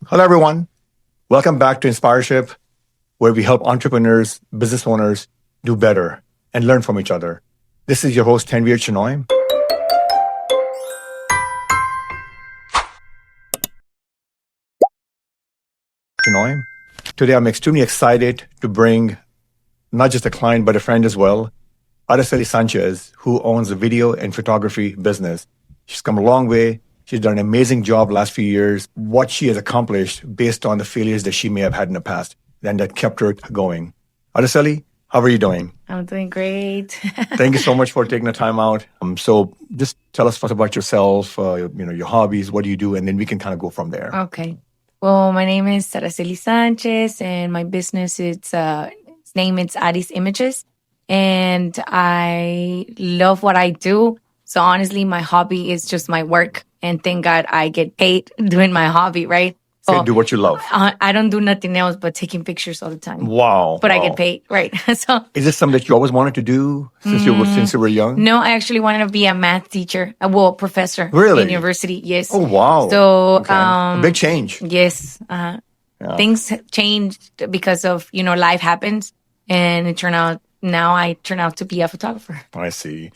Hello, everyone. Welcome back to Enspireship, where we help entrepreneurs, business owners do better and learn from each other. This is your host, Tanvir Chinoy. Today, I'm extremely excited to bring not just a client, but a friend as well, Araceli Sanchez, who owns a video and photography business. She's come a long way. She's done an amazing job last few years. What she has accomplished based on the failures that she may have had in the past, and that kept her going. Araceli, how are you doing? I'm doing great. Thank you so much for taking the time out. So just tell us first about yourself, your hobbies, what do you do, and then we can kind of go from there. Okay. Well, my name is Araceli Sanchez, and my business its name is Addis Images, and I love what I do. So honestly, my hobby is just my work, and thank God I get paid doing my hobby, right? So do what you love. I don't do nothing else but taking pictures all the time. Wow. But I get paid, right? So is this something that you always wanted to do since you were young? no, I actually wanted to be a math teacher, professor Really? in university. Yes. Oh, wow. So okay. A big change. Yes. Yeah. Things changed because of, life happens. And I turn out to be a photographer. I see.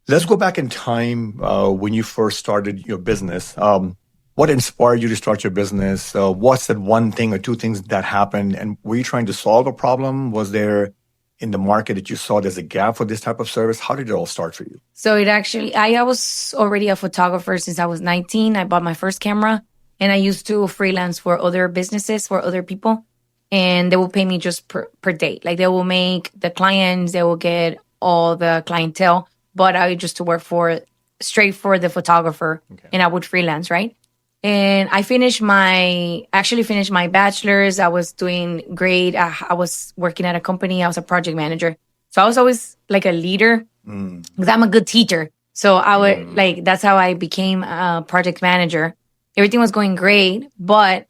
Let's go back in time when you first started your business. What inspired you to start your business? What's that one thing or two things that happened? And were you trying to solve a problem? Was there in the market that you saw there's a gap for this type of service? How did it all start for you? So I was already a photographer since I was 19. I bought my first camera and I used to freelance for other businesses, for other people. And they will pay me just per day. Like they will make the clients, they will get all the clientele. But I used to work straight for the photographer, and I would freelance, right? And I finished my bachelor's. I was doing great. I was working at a company. I was a project manager. So I was always like a leader because I'm a good teacher. So I would that's how I became a project manager. Everything was going great, but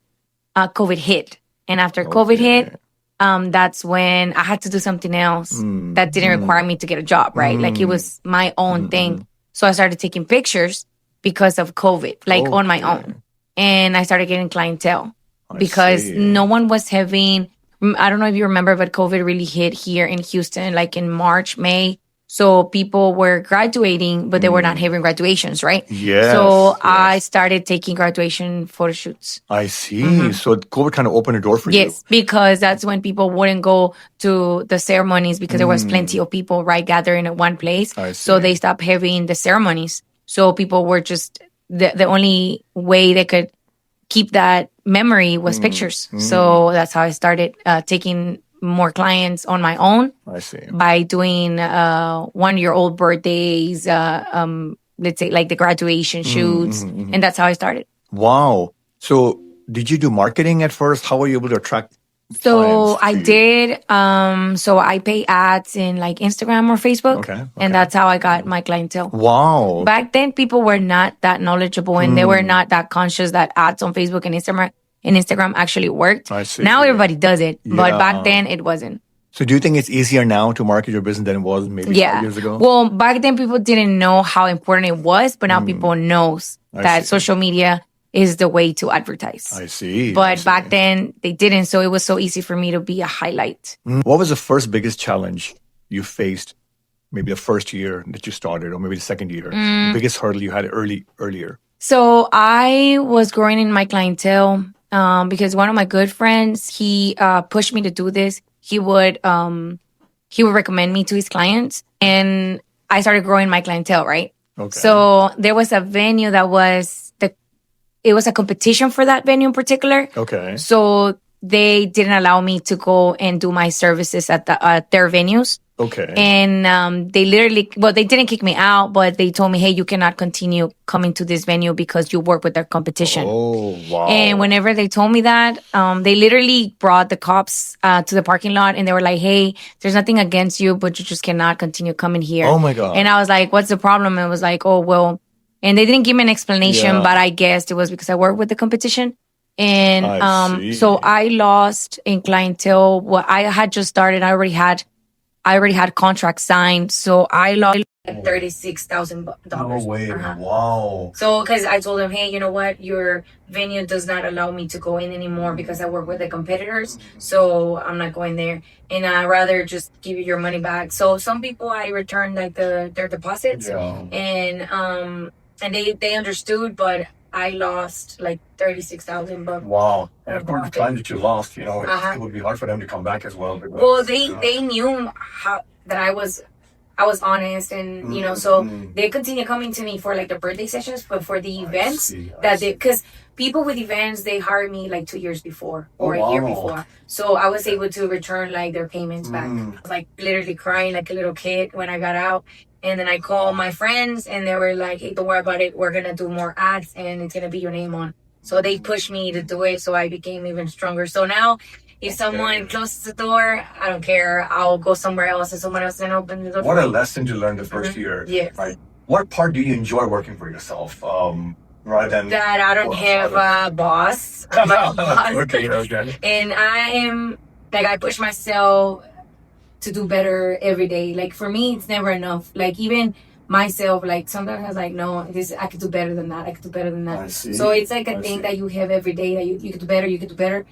COVID hit. And after COVID hit, that's when I had to do something else that didn't require me to get a job, right? Like it was my own thing. So I started taking pictures because of COVID, on my own. And I started getting clientele because no one was having, I don't know if you remember, but COVID really hit here in Houston, like in March, May. So people were graduating, but they were not having graduations, right? Yes. So I started taking graduation photo shoots. I see. So COVID kind of opened a door for you. Yes, because that's when people wouldn't go to the ceremonies because there was plenty of people, right, gathering at one place. So they stopped having the ceremonies. So people were just, the only way they could keep that memory was pictures. So that's how I started taking more clients on my own. I see. By doing 1-year-old birthdays, let's say like the graduation shoots. And that's how I started. Wow. So did you do marketing at first? How were you able to attract So clients I did. So I pay ads in like Instagram or Facebook. Okay. And that's how I got my clientele. Wow. Back then, people were not that knowledgeable and they were not that conscious that ads on Facebook and Instagram actually worked. I see. Now everybody does it, but Yeah. back then it wasn't. So do you think it's easier now to market your business than it was maybe 5 years ago? Well, back then people didn't know how important it was, but now people knows that social media is the way to advertise. I see. But back then they didn't, so it was so easly for me to be a highlight. What was the first biggest challenge you faced? Maybe the first year that you started, or maybe the second year. The biggest hurdle you had earlier. So I was growing in my clientele because one of my good friends, he pushed me to do this. He would recommend me to his clients, and I started growing my clientele, right? Okay. So there was a venue that it was a competition for that venue in particular. Okay. So they didn't allow me to go and do my services at their venues. Okay. And they didn't kick me out, but they told me, hey, you cannot continue coming to this venue because you work with their competition. Oh, wow. And whenever they told me that, they literally brought the cops to the parking lot and they were like, hey, there's nothing against you, but you just cannot continue coming here. Oh, my God. And I was like, what's the problem? And it was like, oh, well, and they didn't give me an explanation, but I guessed it was because I work with the competition. And so I lost in clientele. Well, I had just started. I already had contracts signed. So I lost like $36,000. No way. Uh-huh. Wow. So, because I told him, hey, you know what? Your venue does not allow me to go in anymore because I work with the competitors. So I'm not going there. And I'd rather just give you your money back. So some people I returned like their deposits. Yeah. And they understood, but I lost like $36,000. Wow. And of course, the time that you lost, it would be hard for them to come back as well. Because, well, they knew how that I was honest, and so they continue coming to me for like the birthday sessions, but for the events because people with events, they hired me like 2 years before or a year before, so I was able to return like their payments back. I was like literally crying like a little kid when I got out. And then I called my friends and they were like, hey, don't worry about it, we're gonna do more ads and it's gonna be your name on. So they pushed me to do it, so I became even stronger. So now if someone closes the door, I don't care. I'll go somewhere else and someone else can open the door. What a lesson to learn the first year. Yes. Right. What part do you enjoy working for yourself? Rather than that I don't have a boss. I'm a boss. Okay. And I push myself to do better every day. Like for me, it's never enough. Like even myself, like sometimes I was like, no, I could do better than that. I could do better than that. So it's like a thing that you have every day that you could do better, you could do better.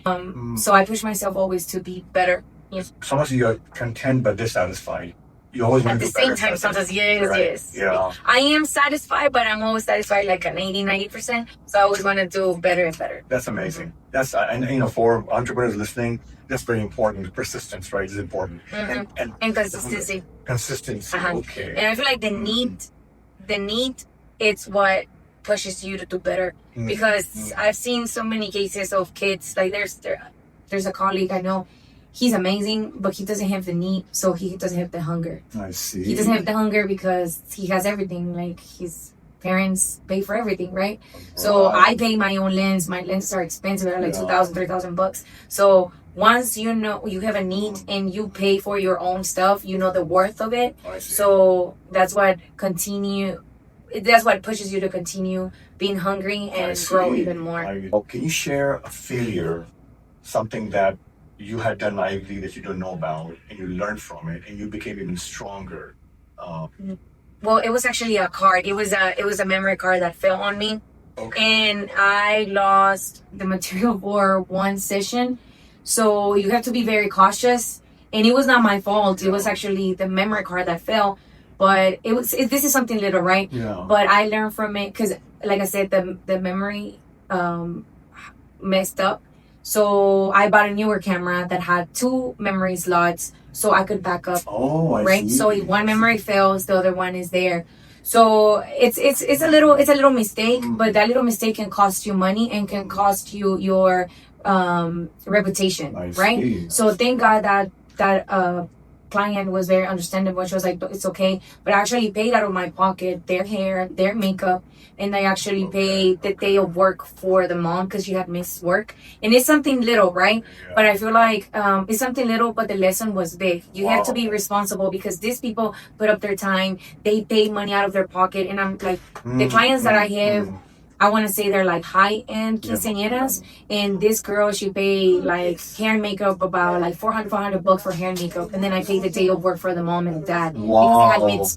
So I push myself always to be better. Yes. Sometimes you're content but dissatisfied. You always want at to the do same better. time, sometimes yes. Yeah. I am satisfied, but I'm always satisfied like an 80-90%. So I always want to do better and better. That's amazing. That's and for entrepreneurs listening, that's very important. Persistence, right, is important. And consistency. Consistency. Okay. And I feel like the need, it's what pushes you to do better. Because I've seen so many cases of kids. Like there's a colleague I know. He's amazing, but he doesn't have the need, so he doesn't have the hunger. I see. He doesn't have the hunger because he has everything. Like his parents pay for everything, right? So I pay my own lens. My lenses are expensive. They're like $2,000, $3,000. So once you know you have a need and you pay for your own stuff, you know the worth of it. So that's what pushes you to continue being hungry and grow even more. Can you share a failure, something that you had done naively that you don't know about, and you learned from it, and you became even stronger? Well, it was actually a card. It was a memory card that fell on me, and I lost the material for one session. So you have to be very cautious, and it was not my fault. It was actually the memory card that fell. But this is something little, right? Yeah. But I learned from it because, like I said, the memory messed up. So I bought a newer camera that had 2 memory slots, so I could back up. I see. So if one memory fails, the other one is there. So it's a little mistake, but that little mistake can cost you money and can cost you your reputation, right? So thank God that client was very understandable. She was like, it's okay. But I actually paid out of my pocket their hair, their makeup, and I actually paid the day of work for the mom because she had missed work. And it's something little, right? But I feel like it's something little, but the lesson was big. You have to be responsible because these people put up their time. They pay money out of their pocket. And I'm like, the clients that I have, I want to say they're like high-end quinceañeras, and this girl, she paid like hair and makeup about like $400 for hair and makeup, and then I paid the day of work for the mom and the dad because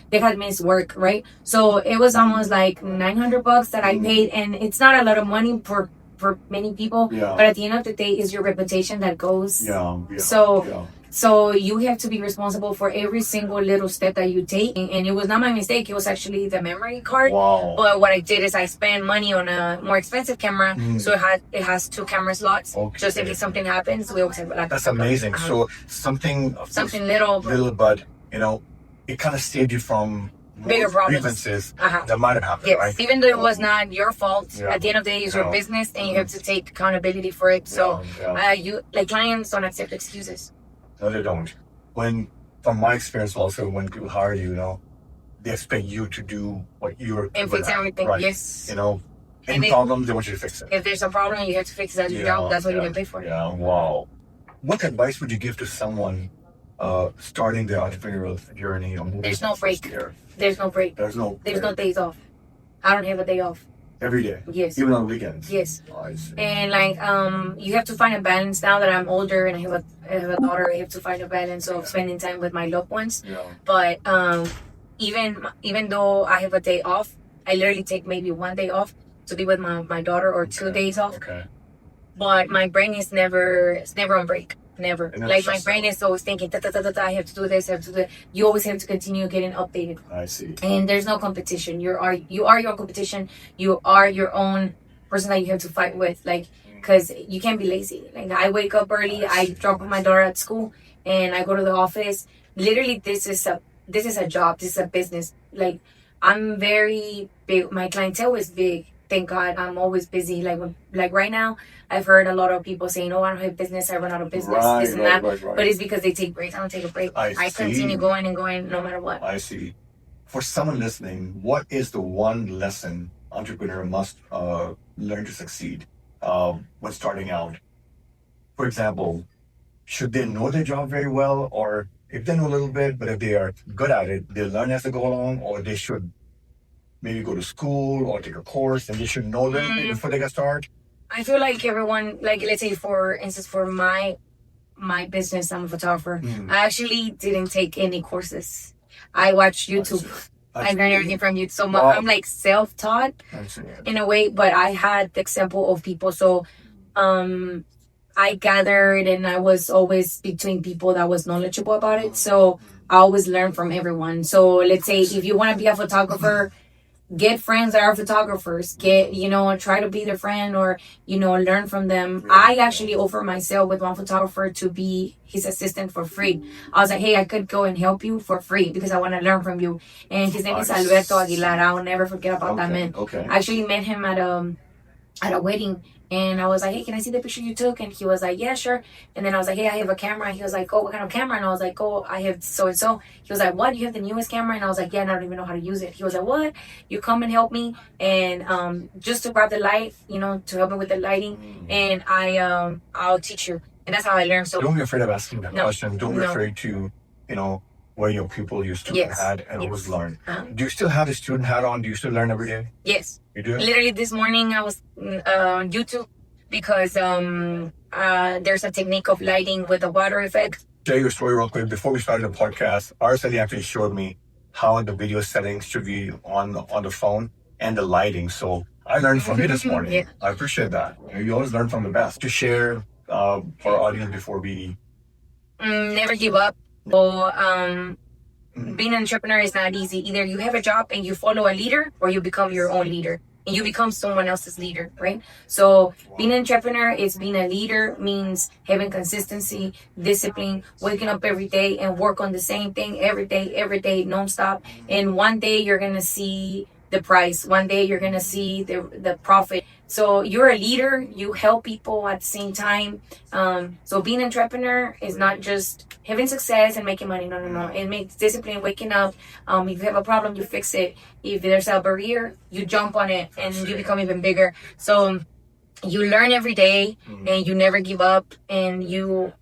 they had missed work, right? So it was almost like $900 that I paid, and it's not a lot of money for many people, but at the end of the day, it's your reputation that goes. So you have to be responsible for every single little step that you take. And it was not my mistake. It was actually the memory card. But what I did is I spent money on a more expensive camera. So it has 2 camera slots. Just in case something happens, we always have like. That's amazing. So something little, but it kind of saved you from bigger problems, grievances that might have happened, right? Even though it was not your fault, at the end of the day, it's your business, and you have to take accountability for it. So you clients don't accept excuses. No, they don't. From my experience also, when people hire you, they expect you to do what you're and fix everything. Right? Yes. Any problems, they want you to fix it. If there's a problem, you have to fix it. That's your job. That's what you get paid for. Yeah. Wow. What advice would you give to someone starting their entrepreneurial journey? There's no break. There's no break. There's no days off. I don't have a day off. Every day? Yes. Even on weekends? Yes. Oh, I see. And you have to find a balance. Now that I'm older and I have a daughter, I have to find a balance of spending time with my loved ones. Yeah. But even though I have a day off, I literally take maybe one day off to be with my daughter, or 2 days off. Okay. But my brain is never on break. Never. And Like, my that's brain is always thinking, da, da, da, da, da, I have to do this, I have to do that. You always have to continue getting updated. I see. And there's no competition. You are your competition. You are your own person that you have to fight with. Like, because you can't be lazy. Like, I wake up early, I drop my daughter at school, and I go to the office. Literally, this is a job. This is a business. Like, I'm very big. My clientele is big. Thank God, I'm always busy. Like right now, I've heard a lot of people saying, "Oh, I don't have business. I run out of business. This and that." Right. But it's because they take breaks. I don't take a break. I continue going and going no matter what. I see. For someone listening, what is the one lesson entrepreneur must learn to succeed when starting out? For example, should they know their job very well, or if they know a little bit, but if they are good at it, they learn as they go along, or they should maybe go to school or take a course, and they should know a little bit before they get started? I feel like everyone, like, let's say, for instance, for my business, I'm a photographer. I actually didn't take any courses. I watched YouTube. I learned everything from YouTube. So I'm like self-taught in a way, but I had the example of people. So I gathered, and I was always between people that was knowledgeable about it. So I always learn from everyone. So let's say if you want to be a photographer, get friends that are photographers. Try to be their friend, or learn from them. I actually offered myself with one photographer to be his assistant for free. I was like, hey, I could go and help you for free because I want to learn from you. And his name is Alberto Aguilar. I'll never forget about that man. I actually met him at a wedding. And I was like, hey, can I see the picture you took? And he was like, yeah, sure. And then I was like, hey, I have a camera. He was like, oh, what kind of camera? And I was like, oh, I have so-and-so. He was like, what? You have the newest camera? And I was like, yeah, and I don't even know how to use it. He was like, what? You come and help me. And just to grab the light, to help me with the lighting. And I'll teach you. And that's how I learned. So don't be afraid of asking that question. Don't be afraid to, wear your pupil, your student hat, and always learn. Do you still have the student hat on? Do you still learn every day? Yes. You do? Literally this morning I was on YouTube because there's a technique of lighting with a water effect. Share your story real quick. Before we started the podcast, Araceli actually showed me how the video settings should be on the phone and the lighting. So I learned from you this morning. Yeah. I appreciate that. You always learn from the best. To share for our audience before we... never give up. So being an entrepreneur is not easy. Either you have a job and you follow a leader, or you become your own leader and you become someone else's leader, right? So being an entrepreneur is being a leader, means having consistency, discipline, waking up every day and work on the same thing every day, nonstop. And one day you're going to see the price. One day you're going to see the profit. So you're a leader, you help people at the same time. So being an entrepreneur is not just having success and making money. No. It makes discipline, waking up. If you have a problem, you fix it. If there's a barrier, you jump on it and you become even bigger. So you learn every day and you never give up, and you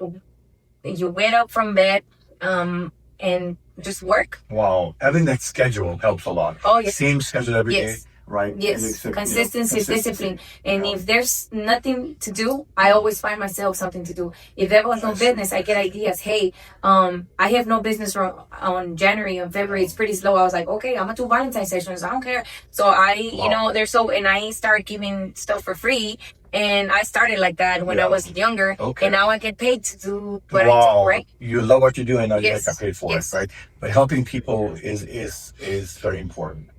wake up from bed and just work. Wow. Having that schedule helps a lot. Oh, yes. Same schedule every day. Right. Yes. Consistency is discipline. And if there's nothing to do, I always find myself something to do. If there was no business, I get ideas. Hey, I have no business on January and February. It's pretty slow. I was like, okay, I'm gonna do Valentine's sessions. I don't care. So and I start giving stuff for free. And I started like that when I was younger. Okay. And now I get paid to do what I do, right? You love what you do, and now you get paid for it, right? But helping people is very important.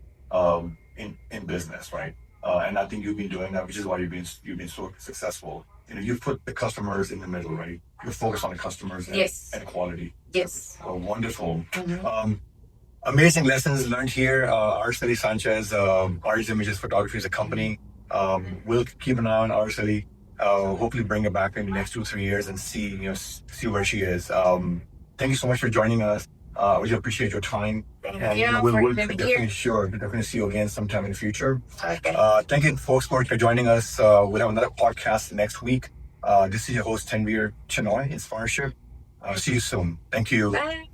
In business, right? And I think you've been doing that, which is why you've been so successful. You've put the customers in the middle, right? You focus on the customers and quality. Yes. Wonderful. Amazing lessons learned here. Araceli Sanchez, Art's Images Photography is a company. We'll keep an eye on Araceli. Hopefully bring her back in the next 2-3 years and see where she is. Thank you so much for joining us. We really appreciate your time. We'll definitely see you again sometime in the future. Okay. Thank you, folks, for joining us. We'll have another podcast next week. This is your host, Tanvir Chenoy, Enspireship. See you soon. Thank you. Bye.